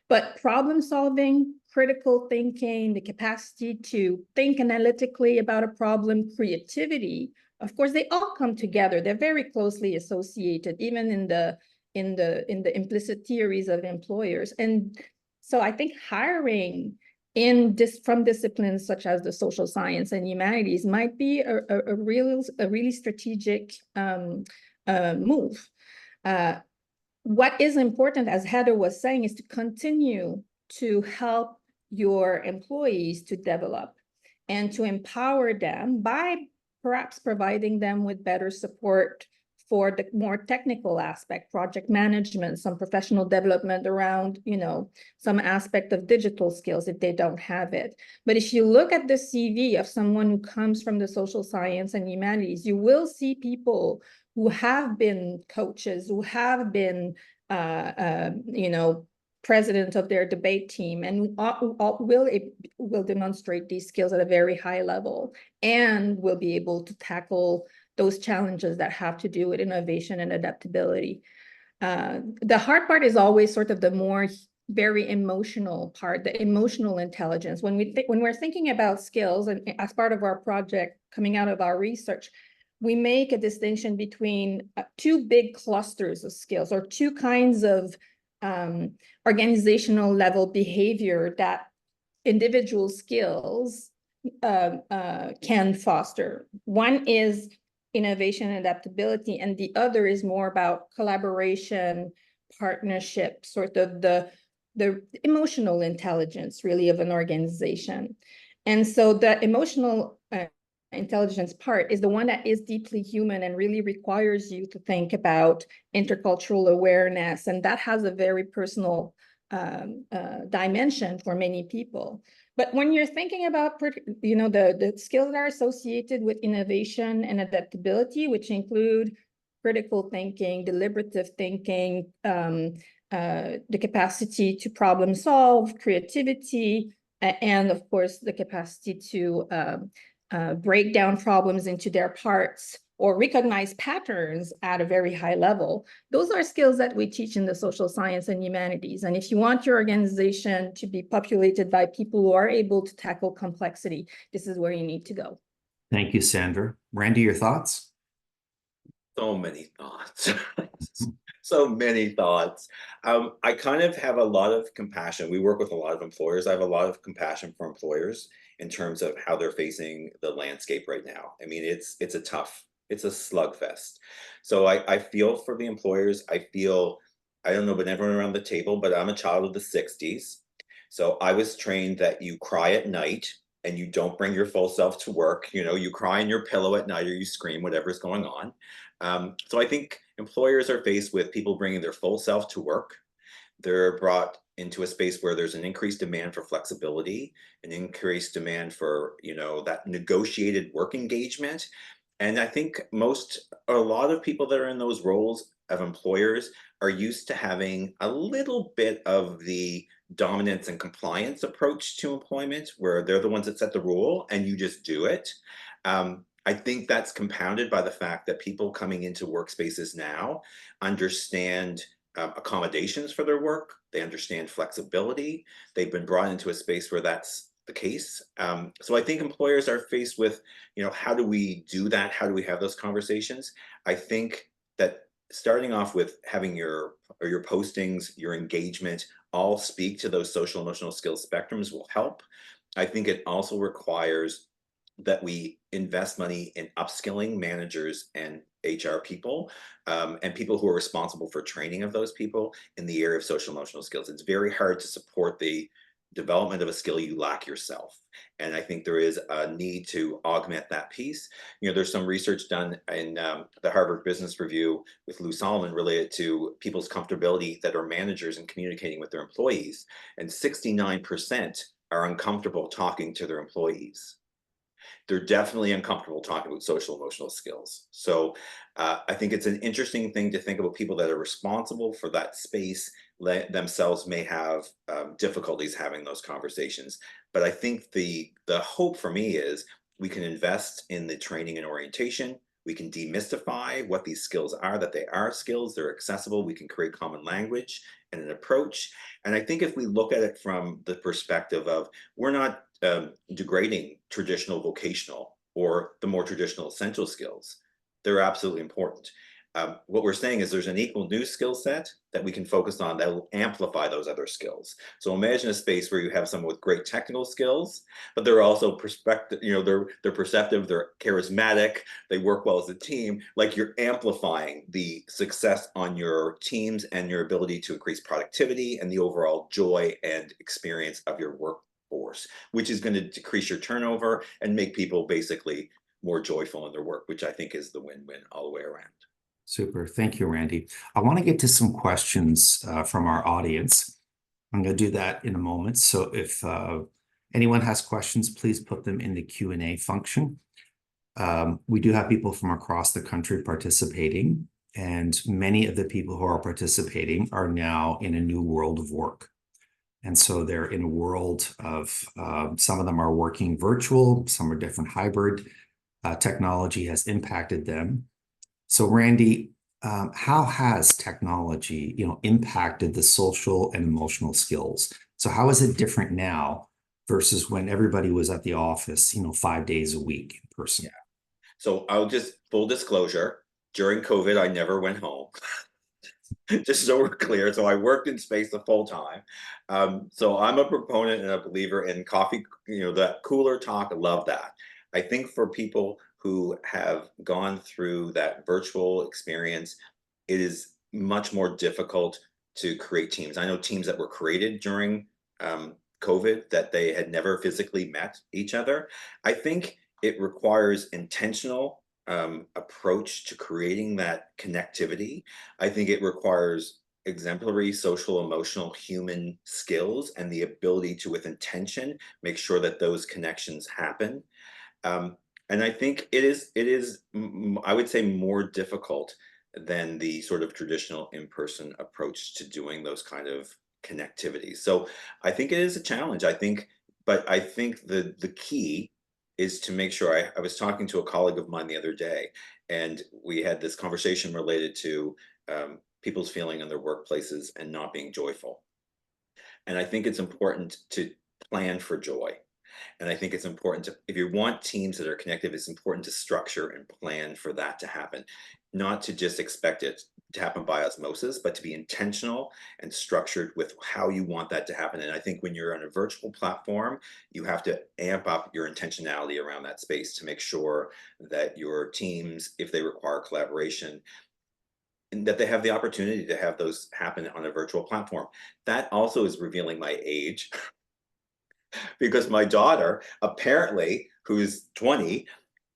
but problem solving, critical thinking, the capacity to think analytically about a problem, creativity, of course, they all come together. They're very closely associated, even in the implicit theories of employers. And so I think hiring from disciplines such as the social science and humanities might be a really strategic move. What is important, as Heather was saying, is to continue to help your employees to develop and to empower them by perhaps providing them with better support for the more technical aspect, project management, some professional development around, some aspect of digital skills if they don't have it. But if you look at the CV of someone who comes from the social science and humanities, you will see people who have been coaches, who have been, president of their debate team, and will demonstrate these skills at a very high level and will be able to tackle those challenges that have to do with innovation and adaptability. The hard part is always sort of the more very emotional part, the emotional intelligence. When we're thinking about skills, and as part of our project coming out of our research, we make a distinction between two big clusters of skills, or two kinds of organizational level behavior that individual skills can foster. One is innovation and adaptability, and the other is more about collaboration, partnership, sort of the emotional intelligence, really, of an organization. And so the emotional intelligence part is the one that is deeply human and really requires you to think about intercultural awareness, and that has a very personal dimension for many people. But when you're thinking about, the skills that are associated with innovation and adaptability, which include critical thinking, deliberative thinking, the capacity to problem solve, creativity, and of course, the capacity to break down problems into their parts or recognize patterns at a very high level. Those are skills that we teach in the social science and humanities. And if you want your organization to be populated by people who are able to tackle complexity, this is where you need to go. Thank you, Sandra. Randy, your thoughts? So many thoughts. So many thoughts. I kind of have a lot of compassion. We work with a lot of employers. I have a lot of compassion for employers in terms of how they're facing the landscape right now. I mean, it's a slugfest. So I feel for the employers. I don't know about everyone around the table, but I'm a child of the 60s. So I was trained that you cry at night and you don't bring your full self to work. You cry in your pillow at night or you scream, whatever's going on. So I think employers are faced with people bringing their full self to work. They're brought into a space where there's an increased demand for flexibility, an increased demand for, that negotiated work engagement. And I think a lot of people that are in those roles of employers are used to having a little bit of the dominance and compliance approach to employment, where they're the ones that set the rule and you just do it. I think that's compounded by the fact that people coming into workspaces now understand accommodations for their work. They understand flexibility. They've been brought into a space where that's the case. So I think employers are faced with, how do we do that? How do we have those conversations? I think that starting off with having your postings, your engagement, all speak to those social emotional skills spectrums will help. I think it also requires that we invest money in upskilling managers and HR people, and people who are responsible for training of those people in the area of social emotional skills. It's very hard to support the development of a skill you lack yourself. And I think there is a need to augment that piece. There's some research done in the Harvard Business Review with Lou Solomon related to people's comfortability that are managers in communicating with their employees. And 69% are uncomfortable talking to their employees. They're definitely uncomfortable talking about social emotional skills. So I think it's an interesting thing to think about people that are responsible for that space themselves may have difficulties having those conversations. But I think the hope for me is we can invest in the training and orientation. We can demystify what these skills are, that they are skills, they're accessible. We can create common language and an approach. And I think if we look at it from the perspective of we're not degrading traditional vocational or the more traditional essential skills, they're absolutely important. What we're saying is there's an equal new skill set that we can focus on that will amplify those other skills. So imagine a space where you have someone with great technical skills, but they're also perspective, they're perceptive, they're charismatic, they work well as a team. Like you're amplifying the success on your teams and your ability to increase productivity and the overall joy and experience of your workforce, which is going to decrease your turnover and make people basically more joyful in their work, which I think is the win-win all the way around. Super. Thank you, Randy. I want to get to some questions from our audience. I'm going to do that in a moment. So if anyone has questions, please put them in the Q&A function. We do have people from across the country participating, and many of the people who are participating are now in a new world of work. And so they're in a world of, some of them are working virtual, some are different hybrid. Technology has impacted them. So Randy, how has technology, impacted the social and emotional skills? So how is it different now versus when everybody was at the office, 5 days a week in person? Yeah. So I'll just full disclosure, during COVID, I never went home. Just so we're clear. So I worked in space the full time. So I'm a proponent and a believer in coffee, that cooler talk. I love that. I think for people who have gone through that virtual experience, it is much more difficult to create teams. I know teams that were created during COVID that they had never physically met each other. I think it requires intentional approach to creating that connectivity. I think it requires exemplary social, emotional, human skills and the ability to, with intention, make sure that those connections happen. And I think it is, I would say, more difficult than the sort of traditional in-person approach to doing those kind of connectivities. So I think it is a challenge. But I think the key is to make sure. I was talking to a colleague of mine the other day, and we had this conversation related to people's feeling in their workplaces and not being joyful. And I think it's important to plan for joy. And I think it's important to, if you want teams that are connected, it's important to structure and plan for that to happen, not to just expect it to happen by osmosis, but to be intentional and structured with how you want that to happen. And I think when you're on a virtual platform, you have to amp up your intentionality around that space to make sure that your teams, if they require collaboration, and that they have the opportunity to have those happen on a virtual platform. That also is revealing my age because my daughter, apparently, who's 20,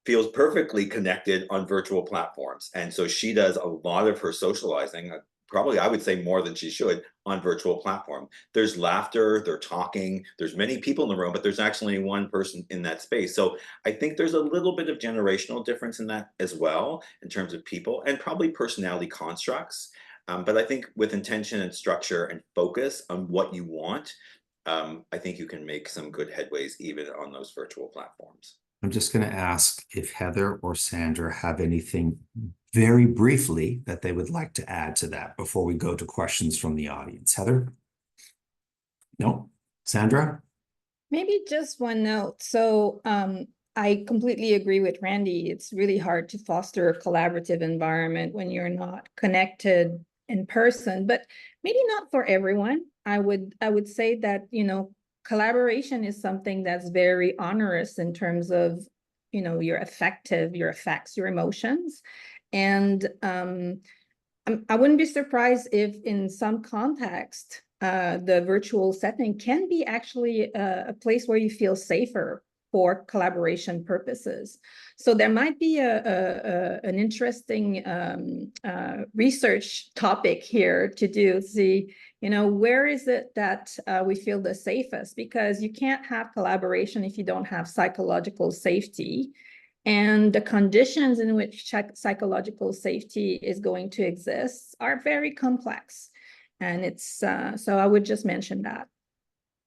feels perfectly connected on virtual platforms. And so she does a lot of her socializing, probably, I would say, more than she should on virtual platform. There's laughter, they're talking, there's many people in the room, but there's actually one person in that space. So I think there's a little bit of generational difference in that as well, in terms of people and probably personality constructs. But I think with intention and structure and focus on what you want, I think you can make some good headways even on those virtual platforms. I'm just going to ask if Heather or Sandra have anything very briefly that they would like to add to that before we go to questions from the audience. Heather? No? Sandra? Maybe just one note. So I completely agree with Randy. It's really hard to foster a collaborative environment when you're not connected in person, but maybe not for everyone. I would say that, you know, collaboration is something that's very onerous in terms of, you know, your effects, your emotions. And I wouldn't be surprised if in some context, the virtual setting can be actually a place where you feel safer for collaboration purposes. So there might be an interesting research topic here to do, see, you know, where is it that we feel the safest? Because you can't have collaboration if you don't have psychological safety. And the conditions in which psychological safety is going to exist are very complex. And it's, so I would just mention that.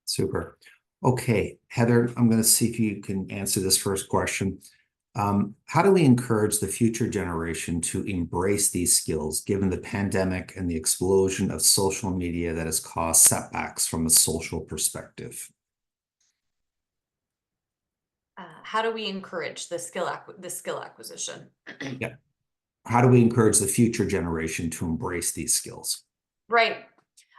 Super. Okay, Heather, I'm going to see if you can answer this first question. How do we encourage the future generation to embrace these skills, given the pandemic and the explosion of social media that has caused setbacks from a social perspective? How do we encourage the skill acquisition? Yeah. How do we encourage the future generation to embrace these skills? Right.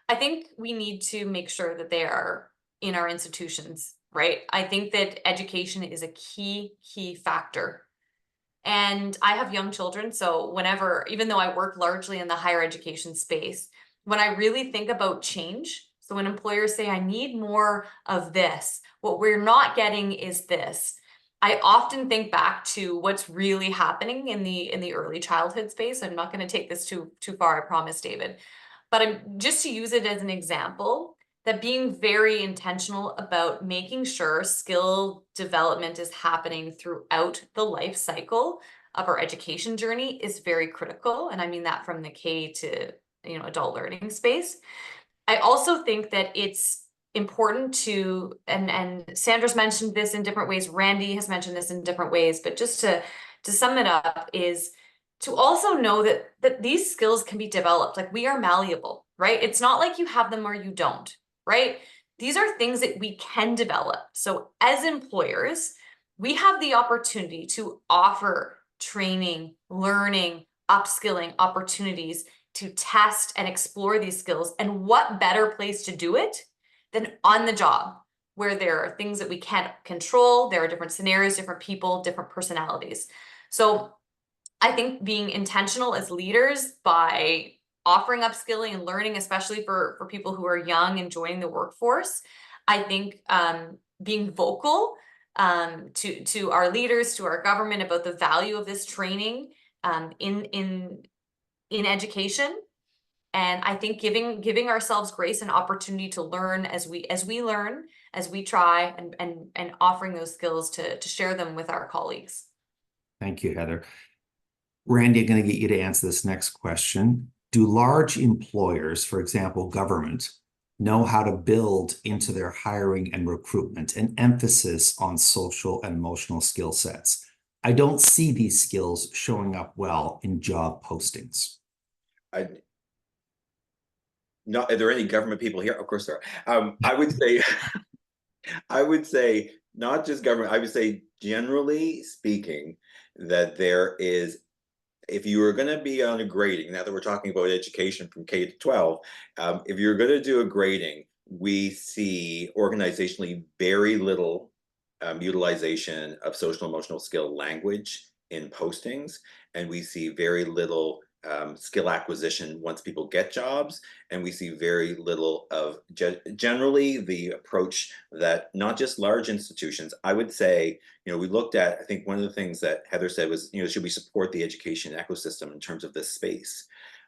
I think we need to make sure that they are in our institutions, right? I think that education is a key factor. And I have young children, so whenever, even though I work largely in the higher education space, when I really think about change, so when employers say, I need more of this, what we're not getting is this. I often think back to what's really happening in the early childhood space. I'm not going to take this too far, I promise, David. But I'm just to use it as an example, that being very intentional about making sure skill development is happening throughout the life cycle of our education journey is very critical. And I mean that from the K to, you know, adult learning space. I also think that it's important to, and Sandra's mentioned this in different ways, Randy has mentioned this in different ways, but just to sum it up is to also know that these skills can be developed. Like, we are malleable, right? It's not like you have them or you don't, right? These are things that we can develop. So as employers, we have the opportunity to offer training, learning, upskilling opportunities to test and explore these skills. And what better place to do it than on the job, where there are things that we can't control. There are different scenarios, different people, different personalities. So I think being intentional as leaders by offering upskilling and learning, especially for people who are young and joining the workforce, I think being vocal to our leaders, to our government about the value of this training in education. And I think giving ourselves grace and opportunity to learn as we learn, as we try, and offering those skills to share them with our colleagues. Thank you, Heather. Randy, I'm going to get you to answer this next question. Do large employers, for example, government, know how to build into their hiring and recruitment an emphasis on social and emotional skill sets? I don't see these skills showing up well in job postings. Are there any government people here? Of course there are. I would say, I would say not just government. I would say generally speaking that there is, if you were going to be on a grading, now that we're talking about education from K to 12, if you're going to do a grading, we see organizationally very little utilization of social emotional skill language in postings, and we see very little skill acquisition once people get jobs, and we see very little of generally the approach that not just large institutions. I would say, you know, we looked at, I think one of the things that Heather said was, you know, should we support the education ecosystem in terms of this space?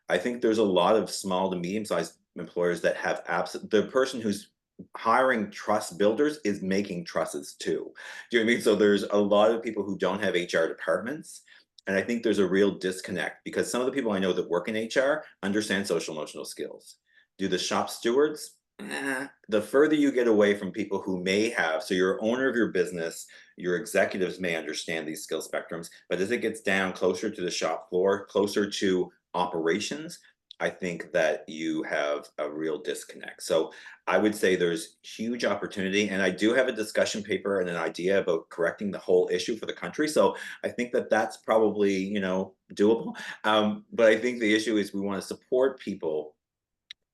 I think there's a lot of small to medium-sized employers that have the person who's hiring trust builders is making trusses too. Do you know what I mean? So there's a lot of people who don't have HR departments. And I think there's a real disconnect because some of the people I know that work in HR understand social emotional skills. Do the shop stewards? The further you get away from people who may have, so you're owner of your business, your executives may understand these skill spectrums, but as it gets down closer to the shop floor, closer to operations, I think that you have a real disconnect. So I would say there's huge opportunity, and I do have a discussion paper and an idea about correcting the whole issue for the country. So I think that that's probably, doable. But I think the issue is we want to support people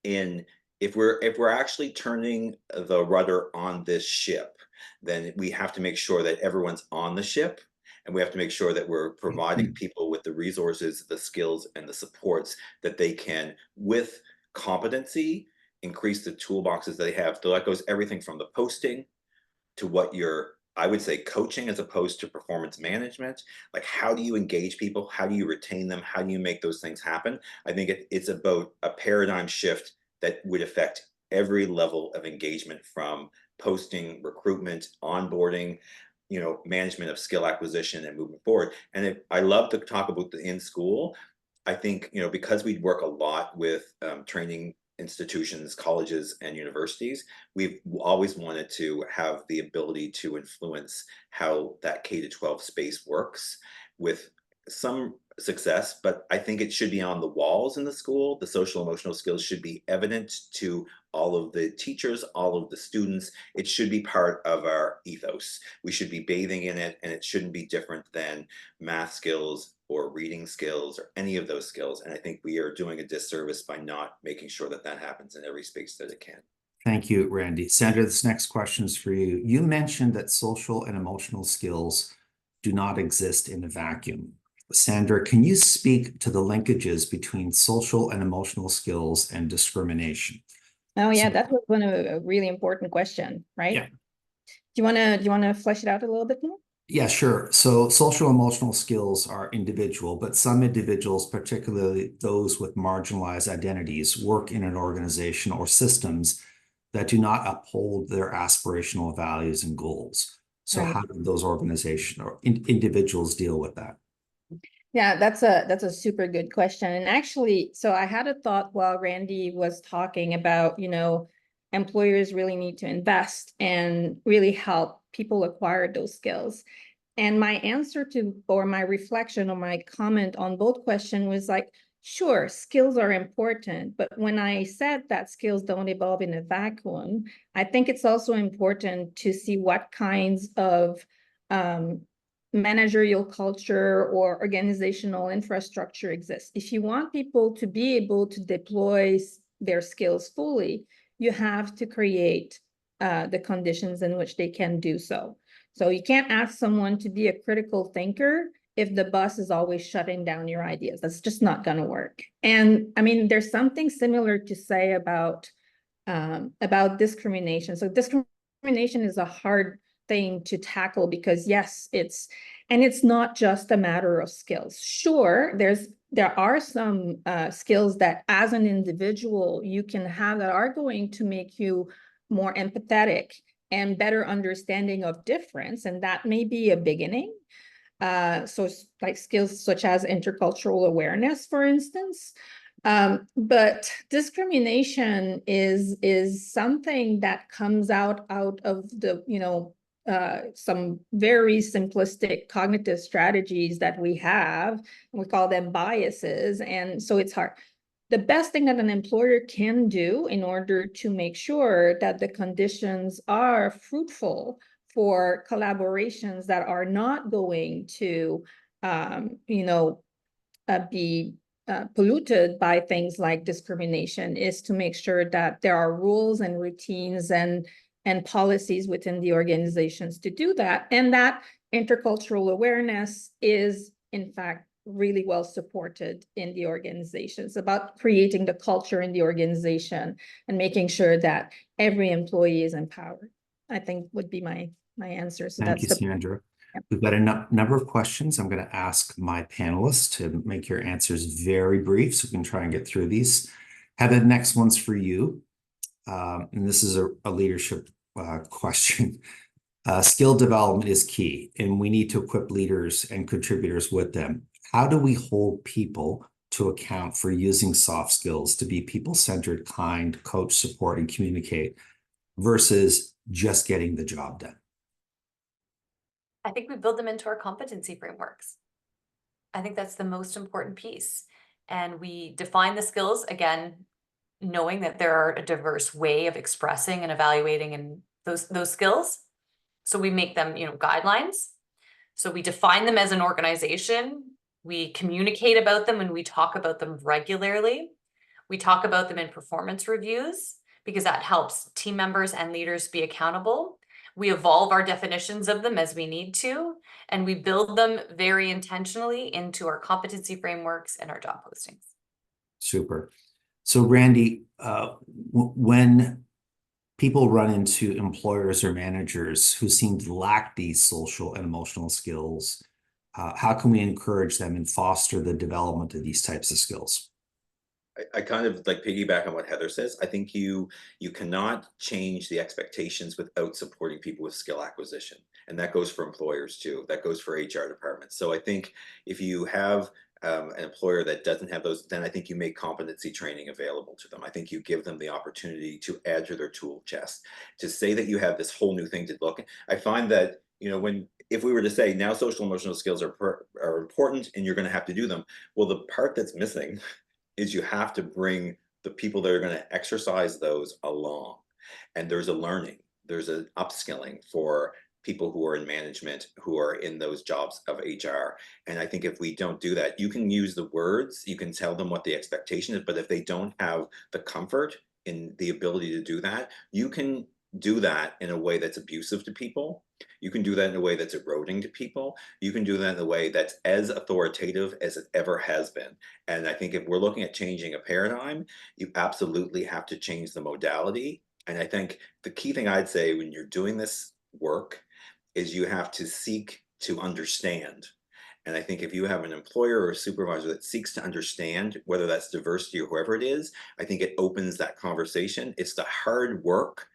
in, if we're actually turning the rudder on this ship, then we have to make sure that everyone's on the ship, and we have to make sure that we're providing people with the resources, the skills, and the supports that they can, with competency, increase the toolboxes they have. So that goes everything from the posting to what you're, I would say, coaching as opposed to performance management. Like, how do you engage people? How do you retain them? How do you make those things happen? I think it's about a paradigm shift that would affect every level of engagement, from posting, recruitment, onboarding, management of skill acquisition and moving forward. And I love to talk about the in school. I think, because we work a lot with training institutions, colleges, and universities, we've always wanted to have the ability to influence how that K-12 space works, with some success, but I think it should be on the walls in the school. The social emotional skills should be evident to all of the teachers, all of the students. It should be part of our ethos. We should be bathing in it, and it shouldn't be different than math skills or reading skills or any of those skills. And I think we are doing a disservice by not making sure that that happens in every space that it can. Thank you, Randy. Sandra, this next question is for you. You mentioned that social and emotional skills do not exist in a vacuum. Sandra, can you speak to the linkages between social and emotional skills and discrimination? Oh yeah, So- that was a really important question, right? Yeah. Do you wanna flesh it out a little bit more? Yeah, sure. So social emotional skills are individual, but some individuals, particularly those with marginalized identities, work in an organization or systems that do not uphold their aspirational values and goals. So Right. how do those organizations or individuals deal with that? Yeah, that's a super good question. And actually, so I had a thought while Randy was talking about, employers really need to invest and really help people acquire those skills. And my answer to, or my reflection or my comment on both questions was like, sure, skills are important, but when I said that skills don't evolve in a vacuum, I think it's also important to see what kinds of managerial culture or organizational infrastructure exists. If you want people to be able to deploy their skills fully, you have to create the conditions in which they can do so. So you can't ask someone to be a critical thinker if the boss is always shutting down your ideas. That's just not going to work. And I mean, there's something similar to say about discrimination. So discrimination is a hard thing to tackle because yes, it's not just a matter of skills. Sure, there are some skills that as an individual you can have that are going to make you more empathetic and better understanding of difference, and that may be a beginning. So like skills such as intercultural awareness, for instance. But discrimination is something that comes out of the, some very simplistic cognitive strategies that we have. We call them biases. And so it's hard. The best thing that an employer can do in order to make sure that the conditions are fruitful for collaborations that are not going to, be polluted by things like discrimination is to make sure that there are rules and routines and policies within the organizations to do that, and that intercultural awareness is in fact really well supported in the organizations, about creating the culture in the organization and making sure that every employee is empowered, I think would be my answer. So Thank that's you, the Sandra. We've got a number of questions. I'm going to ask my panelists to make your answers very brief so we can try and get through these. Heather, the next one's for you. And this is a leadership question. Skill development is key, and we need to equip leaders and contributors with them. How do we hold people to account for using soft skills to be people-centered, kind, coach, support, and communicate versus just getting the job done? I think we build them into our competency frameworks. I think that's the most important piece. And we define the skills, again, knowing that there are a diverse way of expressing and evaluating and those skills. So we make them, guidelines. So we define them as an organization. We communicate about them and we talk about them regularly. We talk about them in performance reviews because that helps team members and leaders be accountable. We evolve our definitions of them as we need to, and we build them very intentionally into our competency frameworks and our job postings. Super. So Randy, when people run into employers or managers who seem to lack these social and emotional skills, how can we encourage them and foster the development of these types of skills? I kind of like piggyback on what Heather says. I think you cannot change the expectations without supporting people with skill acquisition. And that goes for employers too. That goes for HR departments. So I think if you have an employer that doesn't have those, then I think you make competency training available to them. I think you give them the opportunity to add to their tool chest. To say that you have this whole new thing to look, I find that, if we were to say now social emotional skills are important and you're going to have to do them, well, the part that's missing is you have to bring the people that are going to exercise those along. And there's a learning, there's an upskilling for people who are in management, who are in those jobs of HR. And I think if we don't do that, you can use the words, you can tell them what the expectation is, but if they don't have the comfort in the ability to do that, you can do that in a way that's abusive to people. You can do that in a way that's eroding to people. You can do that in a way that's as authoritative as it ever has been. And I think if we're looking at changing a paradigm, you absolutely have to change the modality. And I think the key thing I'd say when you're doing this work is you have to seek to understand. And I think if you have an employer or a supervisor that seeks to understand, whether that's diversity or whoever it is, I think it opens that conversation. It's the hard work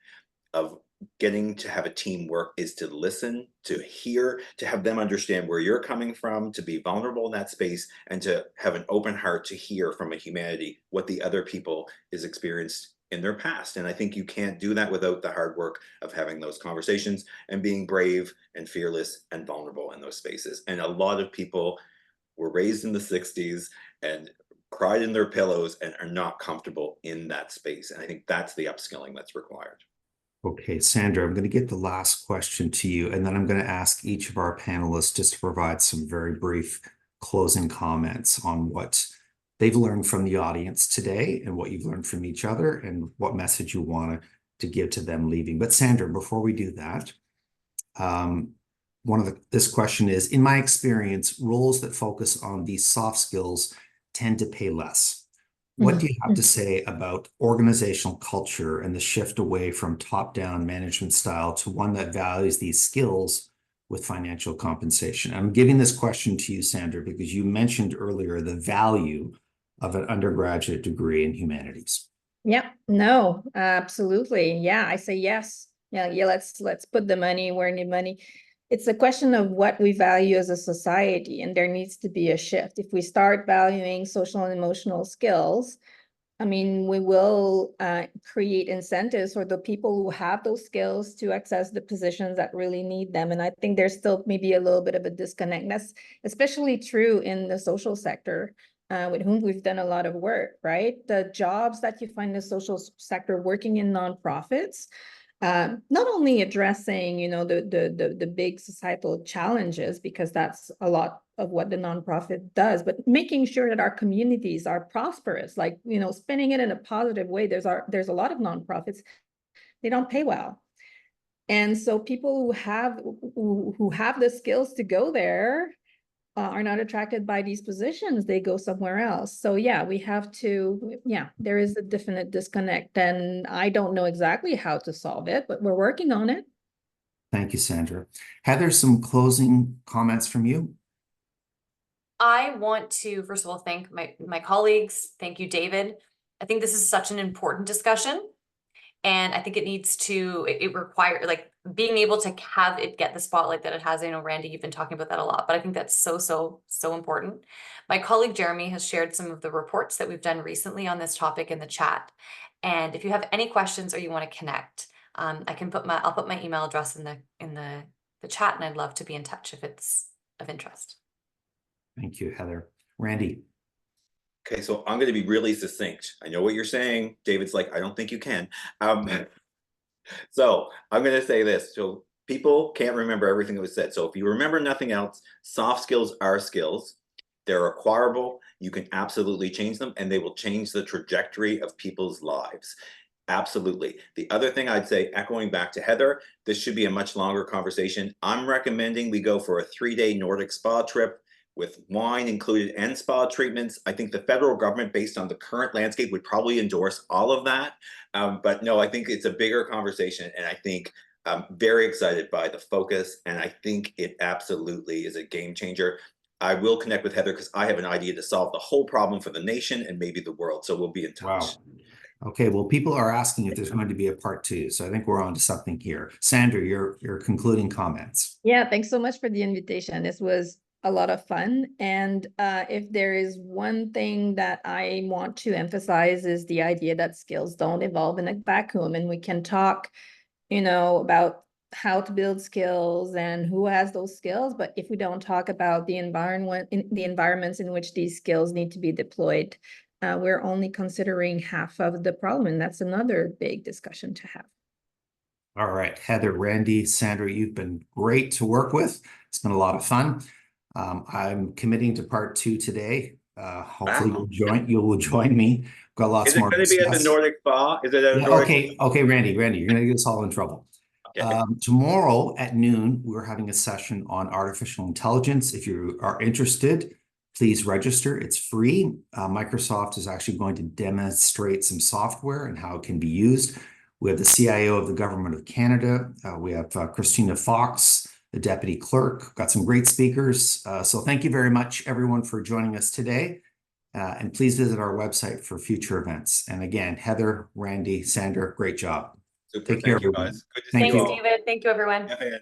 of getting to have a team work is to listen, to hear, to have them understand where you're coming from, to be vulnerable in that space, and to have an open heart to hear from a humanity what the other people is experienced in their past. And I think you can't do that without the hard work of having those conversations and being brave and fearless and vulnerable in those spaces. And a lot of people were raised in the 60s and cried in their pillows and are not comfortable in that space. And I think that's the upskilling that's required. Okay, Sandra, I'm going to get the last question to you, and then I'm going to ask each of our panelists just to provide some very brief closing comments on what they've learned from the audience today and what you've learned from each other and what message you want to give to them leaving. But Sandra, before we do that, this question is, in my experience, roles that focus on these soft skills tend to pay less. What do you have to say about organizational culture and the shift away from top-down management style to one that values these skills with financial compensation? I'm giving this question to you, Sandra, because you mentioned earlier the value of an undergraduate degree in humanities. Yeah, no, absolutely. Yeah, I say yes. Yeah, let's put the money where we need money. It's a question of what we value as a society, and there needs to be a shift. If we start valuing social and emotional skills, I mean, we will create incentives for the people who have those skills to access the positions that really need them. And I think there's still maybe a little bit of a disconnect. That's especially true in the social sector, with whom we've done a lot of work, right? The jobs that you find in the social sector working in nonprofits, not only addressing, the big societal challenges, because that's a lot of what the nonprofit does, but making sure that our communities are prosperous, like, spinning it in a positive way. There's a lot of nonprofits, they don't pay well. And so people who have the skills to go there are not attracted by these positions, they go somewhere else. So yeah, there is a definite disconnect, and I don't know exactly how to solve it, but we're working on it. Thank you, Sandra. Heather, some closing comments from you? I want to, first of all, thank my colleagues. Thank you, David. I think this is such an important discussion. And I think it needs to, it require, like, being able to have it get the spotlight that it has. I know, Randy, you've been talking about that a lot, but I think that's so important. My colleague Jeremy has shared some of the reports that we've done recently on this topic in the chat. And if you have any questions or you want to connect, I'll put my email address in the chat, and I'd love to be in touch if it's of interest. Thank you, Heather. Randy. Okay, so I'm going to be really succinct. I know what you're saying. David's like, I don't think you can. So I'm going to say this. So people can't remember everything that was said. So if you remember nothing else, soft skills are skills. They're acquirable. You can absolutely change them, and they will change the trajectory of people's lives. Absolutely. The other thing I'd say, echoing back to Heather, this should be a much longer conversation. I'm recommending we go for a 3-day Nordic spa trip with wine included and spa treatments. I think the federal government, based on the current landscape, would probably endorse all of that. But no, I think it's a bigger conversation, and I think I'm very excited by the focus, and I think it absolutely is a game changer. I will connect with Heather because I have an idea to solve the whole problem for the nation and maybe the world. So we'll be in touch. Wow. Okay, well, people are asking if there's going to be a part 2, so I think we're on to something here. Sandra, your concluding comments. Yeah, thanks so much for the invitation. This was a lot of fun. And if there is one thing that I want to emphasize is the idea that skills don't evolve in a vacuum, and we can talk, about how to build skills and who has those skills. But if we don't talk about the environments in which these skills need to be deployed, we're only considering half of the problem. And that's another big discussion to have. All right, Heather, Randy, Sandra, you've been great to work with. It's been a lot of fun. I'm committing to part 2 today. Hopefully you will join me. Got lots more. Is it going to be at the Nordic Spa? Is it at a Nordic? Okay, Randy, you're going to get us all in trouble. Okay. Tomorrow at noon, we're having a session on artificial intelligence. If you are interested, please register. It's free. Microsoft is actually going to demonstrate some software and how it can be used. We have the CIO of the Government of Canada. We have Christina Fox, the Deputy Clerk. Got some great speakers. So thank you very much, everyone, for joining us today. And please visit our website for future events. And again, Heather, Randy, Sandra, great job. Super. Take care, Thank you, everyone. guys. Good to Thank see you. Thanks, David. Thank you, everyone. Yeah.